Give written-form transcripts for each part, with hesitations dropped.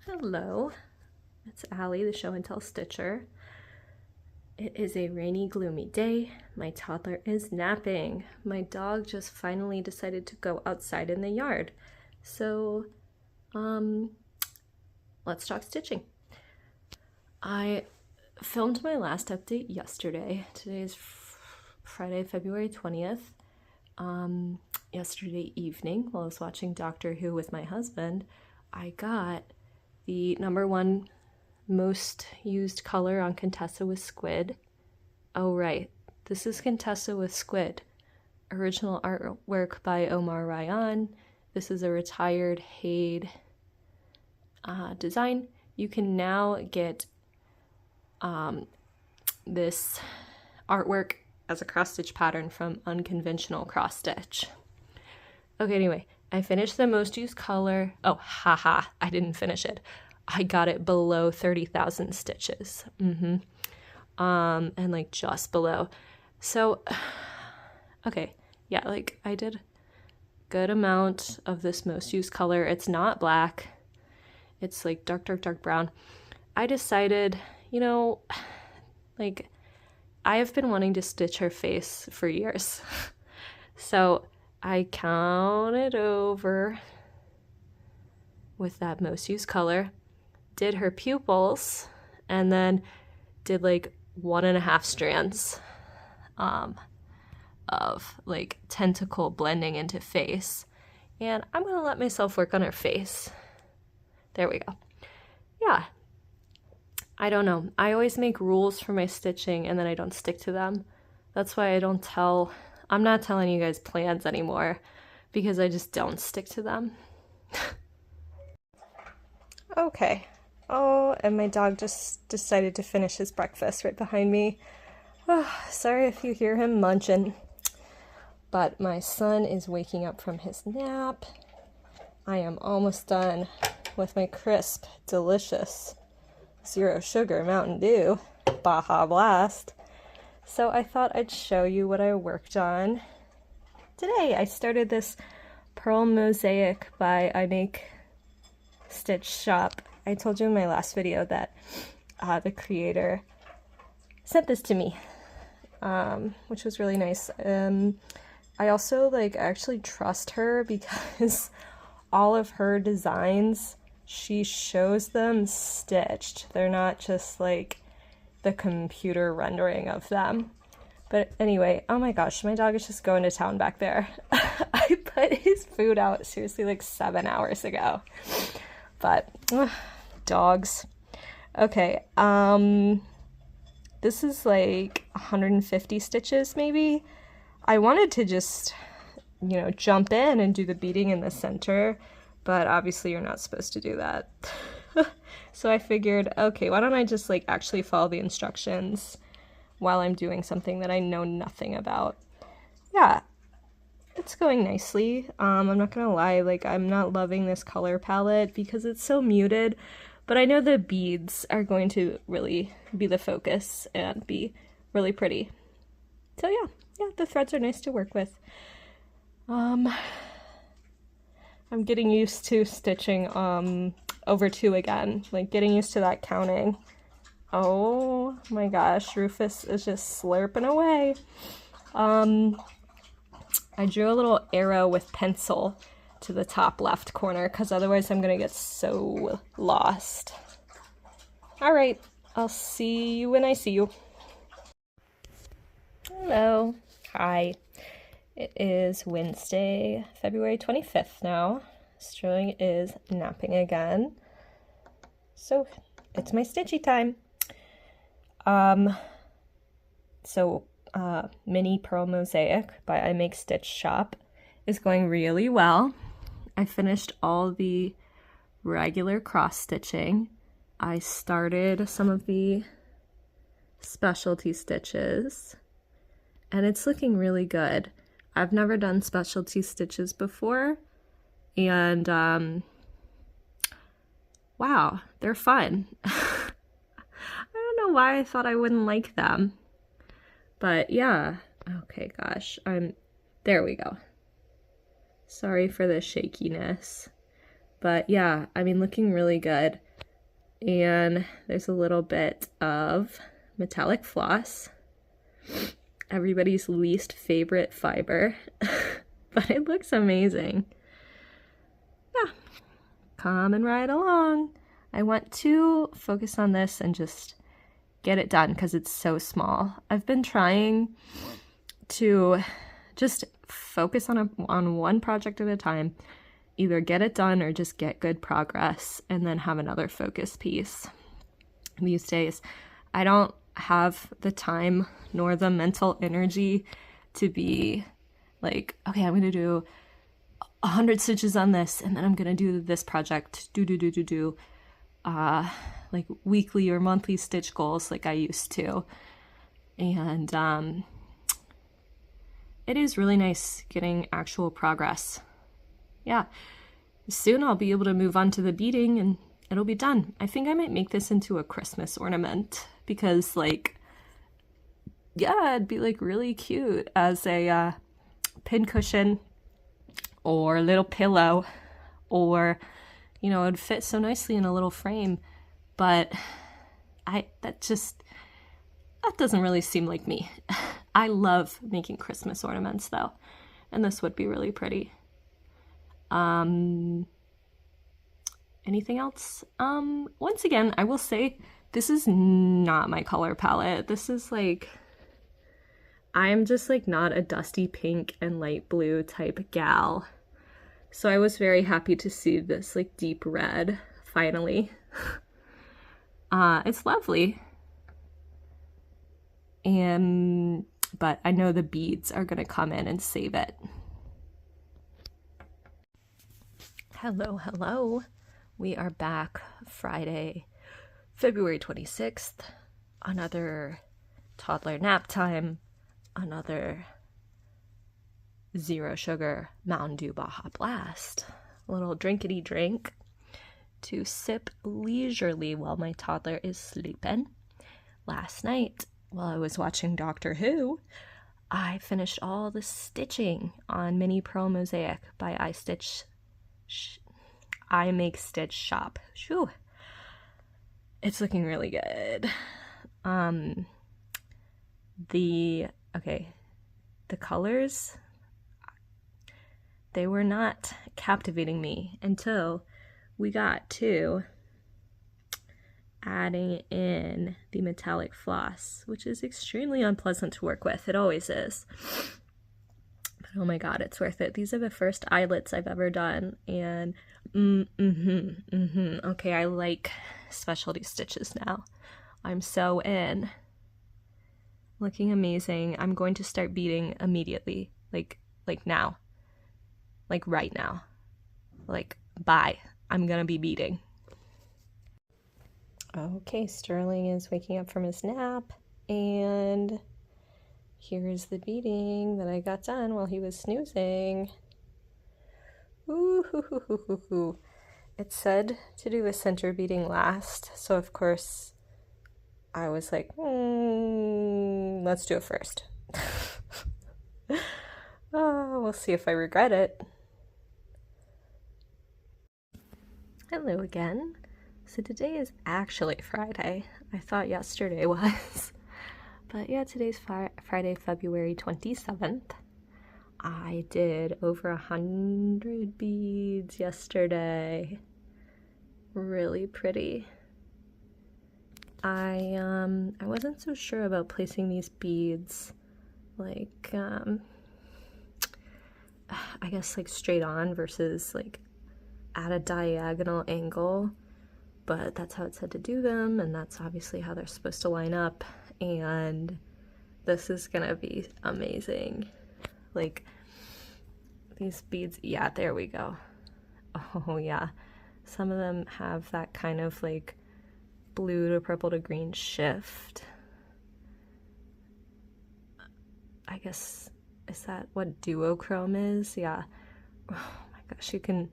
Hello, it's Allie, the show and tell stitcher. It is a rainy, gloomy day. My toddler is napping. My dog just finally decided to go outside in the yard. So, let's talk stitching. I filmed my last update yesterday. Today is Friday, February 20th. Yesterday evening, while I was watching Doctor Who with my husband, I got the #1 most used color on Contessa with Squid. Oh right, this is Contessa with Squid. Original artwork by Omar Rayyan. This is a retired HAED design. You can now get this artwork as a cross-stitch pattern from Unconventional Cross Stitch. Okay, anyway, I finished the most used color. Oh, haha, I didn't finish it. I got it below 30,000 stitches. And like just below. So, okay, yeah, like I did a good amount of this most used color. It's not black. It's like dark, dark, dark brown. I decided, like I have been wanting to stitch her face for years. So I counted over with that most used color, did her pupils, and then did like 1.5 strands of like tentacle blending into face. And I'm gonna let myself work on her face. There we go. Yeah. I don't know. I always make rules for my stitching and then I don't stick to them. That's why I'm not telling you guys plans anymore because I just don't stick to them. Okay. Oh, and my dog just decided to finish his breakfast right behind me. Oh, sorry if you hear him munching. But my son is waking up from his nap. I am almost done with my crisp, delicious, 0 sugar Mountain Dew. Baja Blast. So I thought I'd show you what I worked on today. I started this Pearl Mosaic by IMAKESTITCHSHOP. I told you in my last video that the creator sent this to me, which was really nice. I also actually trust her because all of her designs, she shows them stitched. They're not just like the computer rendering of them. But anyway, oh my gosh, my dog is just going to town back there. I put his food out seriously like 7 hours ago. But dogs. Okay, this is like 150 stitches maybe. I wanted to just, jump in and do the beading in the center, but obviously you're not supposed to do that. So I figured, okay, why don't I just actually follow the instructions while I'm doing something that I know nothing about. Yeah, it's going nicely. I'm not gonna lie, I'm not loving this color palette because it's so muted, but I know the beads are going to really be the focus and be really pretty. So yeah, the threads are nice to work with. I'm getting used to stitching over 2 again, getting used to that counting. Oh my gosh, Rufus is just slurping away. I drew a little arrow with pencil to the top left corner because otherwise I'm gonna get so lost. All right, I'll see you when I see you. Hello. Hi. It is Wednesday, February 25th now. Sterling is napping again. So it's my stitchy time. Mini Pearl Mosaic by IMAKESTITCHSHOP is going really well. I finished all the regular cross stitching. I started some of the specialty stitches and it's looking really good. I've never done specialty stitches before, and wow, they're fun. I don't know why I thought I wouldn't like them, but yeah. Okay, gosh, there we go. Sorry for the shakiness, but yeah, looking really good. And there's a little bit of metallic floss, everybody's least favorite fiber, but it looks amazing. Yeah, coming right along. I want to focus on this and just get it done because it's so small. I've been trying to just focus on one project at a time, either get it done or just get good progress and then have another focus piece. These days, I don't have the time nor the mental energy to be like, okay, I'm gonna do 100 stitches on this and then I'm gonna do this project, like weekly or monthly stitch goals like I used to. And it is really nice getting actual progress. Yeah, soon I'll be able to move on to the beading and it'll be done. I think I might make this into a Christmas ornament because, like, yeah, it'd be like really cute as a pincushion or a little pillow, or, you know, it'd fit so nicely in a little frame. But that doesn't really seem like me. I love making Christmas ornaments though, and this would be really pretty. Anything else? Once again, I will say this is not my color palette. This is like, I'm just like not a dusty pink and light blue type gal. So I was very happy to see this like deep red finally. It's lovely. But I know the beads are gonna come in and save it. Hello. We are back Friday, February 26th. Another toddler nap time. Another zero sugar Mountain Dew Baja Blast. A little drinkity drink to sip leisurely while my toddler is sleeping. Last night, while I was watching Doctor Who, I finished all the stitching on Mini Pearl Mosaic by IMAKESTITCHSHOP. Shoo. It's looking really good. The colors, they were not captivating me until we got to adding in the metallic floss, which is extremely unpleasant to work with. It always is. But oh my god, it's worth it. These are the first eyelets I've ever done, and okay, I like specialty stitches now. I'm so in. Looking amazing. I'm going to start beading immediately. Like now. Like right now. Like, bye. I'm gonna be beading. Okay, Sterling is waking up from his nap, and here's the beading that I got done while he was snoozing. Ooh, it said to do the center beading last, so of course I was like, let's do it first. We'll see if I regret it. Hello again. So today is actually Friday. I thought yesterday was. But yeah, today's Friday, February 27th. I did over 100 beads yesterday. Really pretty. I wasn't so sure about placing these beads like I guess like straight on versus like at a diagonal angle, but that's how it said to do them, and that's obviously how they're supposed to line up, and this is gonna be amazing. Like, these beads, yeah, there we go. Oh yeah, some of them have that kind of like blue to purple to green shift. I guess, is that what duochrome is? Yeah. Oh my gosh, you can,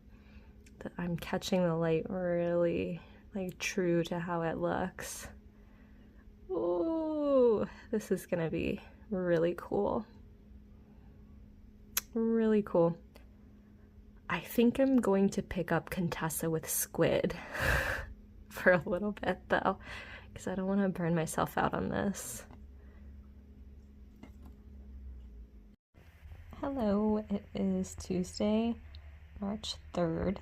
I'm catching the light really like true to how it looks. Ooh, this is gonna be really cool. Really cool. I think I'm going to pick up Contessa with Squid for a little bit though, because I don't want to burn myself out on this. Hello, it is Tuesday, March 3rd,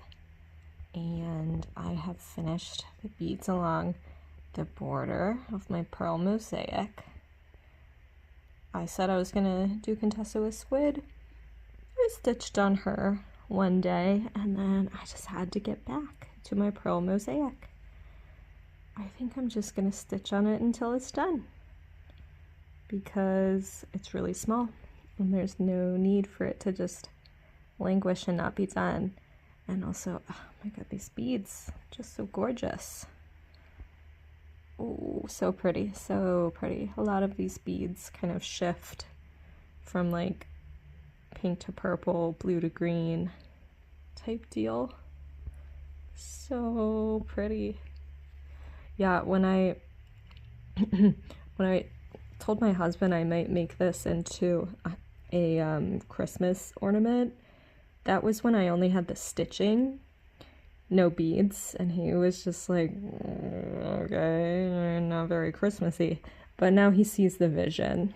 and I have finished the beads along the border of my pearl mosaic. I said I was gonna do Contessa with Squid. I stitched on her one day, and then I just had to get back to my pearl mosaic. I think I'm just gonna stitch on it until it's done, because it's really small. And there's no need for it to just languish and not be done. And also, oh my god, these beads, just so gorgeous. Oh, so pretty, so pretty. A lot of these beads kind of shift from like pink to purple, blue to green type deal. So pretty. Yeah, when I told my husband I might make this into a Christmas ornament, that was when I only had the stitching, no beads, and he was just like, okay, not very Christmassy. But now he sees the vision.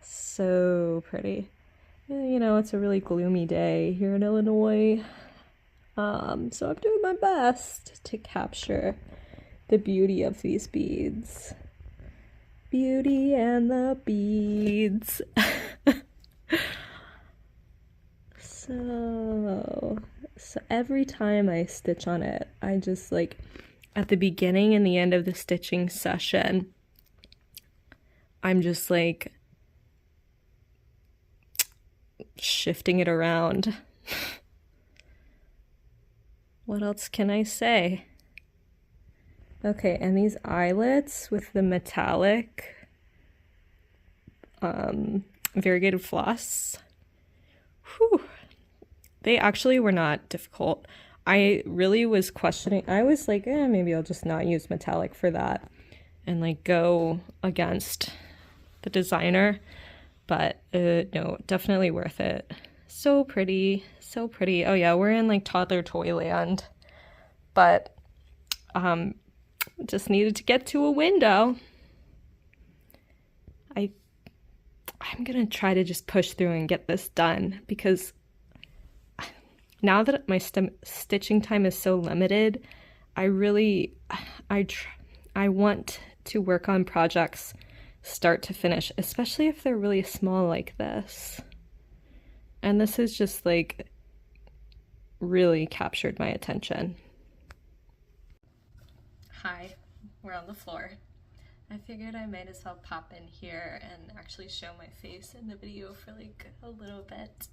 So pretty. You know, it's a really gloomy day here in Illinois, so I'm doing my best to capture the beauty of these beads. Beauty and the beads. So every time I stitch on it, I just like, at the beginning and the end of the stitching session, I'm just like shifting it around. What else can I say? Okay, and these eyelets with the metallic variegated floss, whew, they actually were not difficult. I really was questioning. I was like, maybe I'll just not use metallic for that and like go against the designer. But no, definitely worth it. So pretty, so pretty. Oh yeah, we're in like toddler toy land, but just needed to get to a window. I'm gonna try to just push through and get this done, because now that my stitching time is so limited, I want to work on projects start to finish, especially if they're really small like this. And this has just like really captured my attention. Hi, we're on the floor. I figured I might as well pop in here and actually show my face in the video for like a little bit.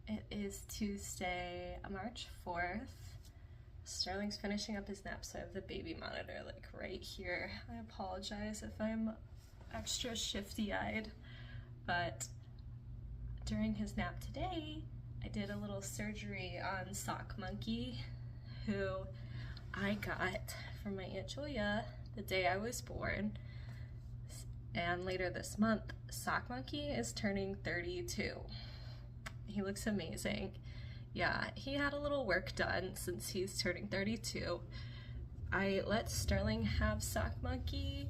It is Tuesday, March 4th. Sterling's finishing up his nap, so I have the baby monitor like right here. I apologize if I'm extra shifty-eyed, but during his nap today, I did a little surgery on Sock Monkey, who I got from my Aunt Julia the day I was born. And later this month, Sock Monkey is turning 32. He looks amazing. Yeah, he had a little work done since he's turning 32. I let Sterling have Sock Monkey,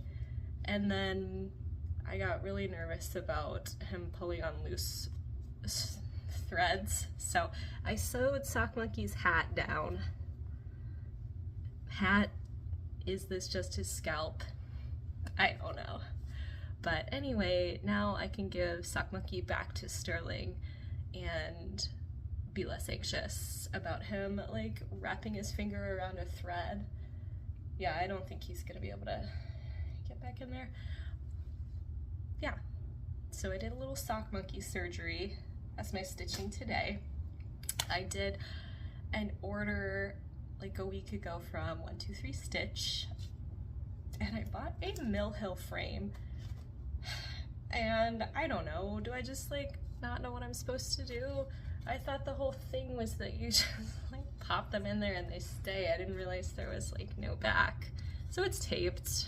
and then I got really nervous about him pulling on loose threads, so I sewed Sock Monkey's hat down. Hat, is this just his scalp? I don't know. But anyway, now I can give Sock Monkey back to Sterling and be less anxious about him like wrapping his finger around a thread. Yeah, I don't think he's gonna be able to get back in there. Yeah, so I did a little Sock Monkey surgery as my stitching today. I did an order like a week ago from 123 Stitch, and I bought a Mill Hill frame, and I don't know, do I just like not know what I'm supposed to do? I thought the whole thing was that you just like pop them in there and they stay. I didn't realize there was like no back. So it's taped.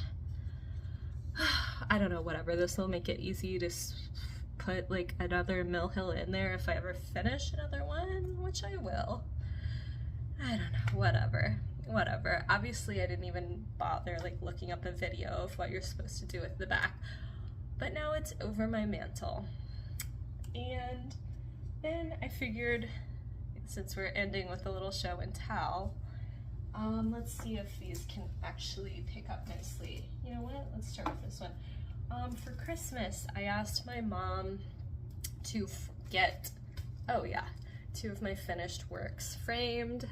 I don't know, whatever. This will make it easy to put like another Mill Hill in there if I ever finish another one, which I will. I don't know. whatever. Obviously I didn't even bother like looking up a video of what you're supposed to do with the back, but now it's over my mantle. And then I figured, since we're ending with a little show and tell, let's see if these can actually pick up nicely. You know what, let's start with this one. For Christmas, I asked my mom to get, oh yeah, 2 of my finished works framed.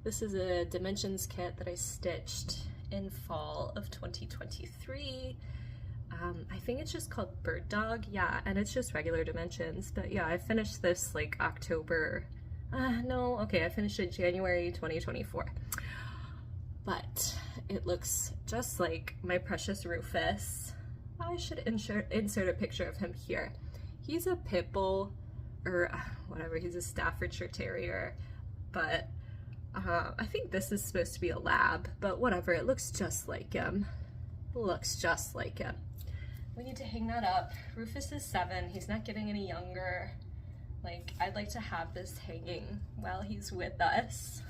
This is a dimensions kit that I stitched in fall of 2023. I think it's just called Bird Dog, yeah, and it's just regular dimensions, but yeah, I finished this like October, I finished it January 2024. But it looks just like my precious Rufus. I should insert a picture of him here. He's a pit bull, or whatever, he's a Staffordshire Terrier, but I think this is supposed to be a lab, but whatever, it looks just like him. We need to hang that up. Rufus is 7, he's not getting any younger. Like, I'd like to have this hanging while he's with us.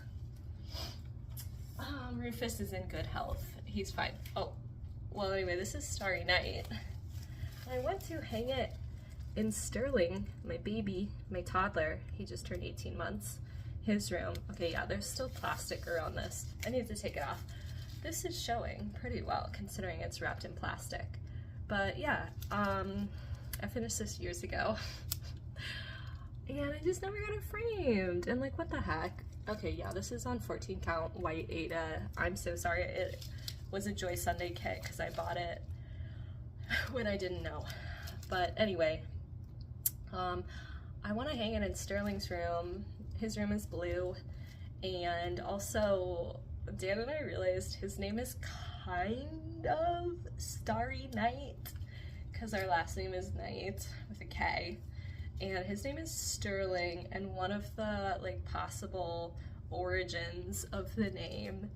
Rufus is in good health, he's fine. Oh, well anyway, this is Starry Night. I went to hang it in Sterling, my baby, my toddler, he just turned 18 months. His room. Okay, yeah, there's still plastic around this. I need to take it off. This is showing pretty well considering it's wrapped in plastic. But yeah, I finished this years ago. And I just never got it framed. And like, what the heck? Okay, yeah, this is on 14 count white Ada. I'm so sorry. It was a Joy Sunday kit because I bought it when I didn't know. But anyway, I want to hang it in Sterling's room. His room is blue, and also Dan and I realized his name is kind of Starry Night because our last name is Night with a K, and his name is Sterling, and one of the like possible origins of the name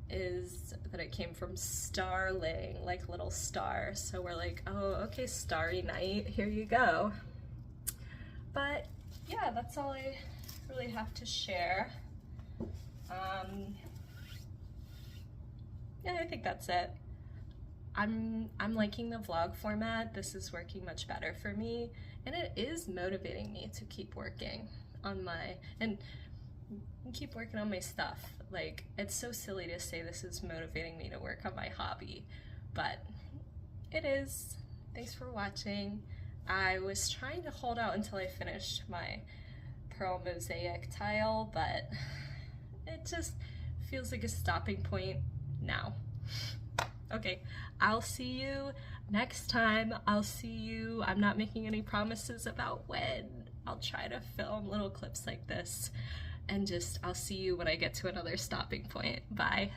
is that it came from starling, like little star, so we're like, oh okay, Starry Night, here you go. But yeah, that's all I really have to share. Yeah, I think that's it. I'm liking the vlog format. This is working much better for me, and it is motivating me to keep working on my stuff. Like, it's so silly to say this is motivating me to work on my hobby, but it is. Thanks for watching. I was trying to hold out until I finished my pearl mosaic tile, but it just feels like a stopping point now. Okay, I'll see you next time. I'm not making any promises about when. I'll try to film little clips like this, and I'll see you when I get to another stopping point. Bye.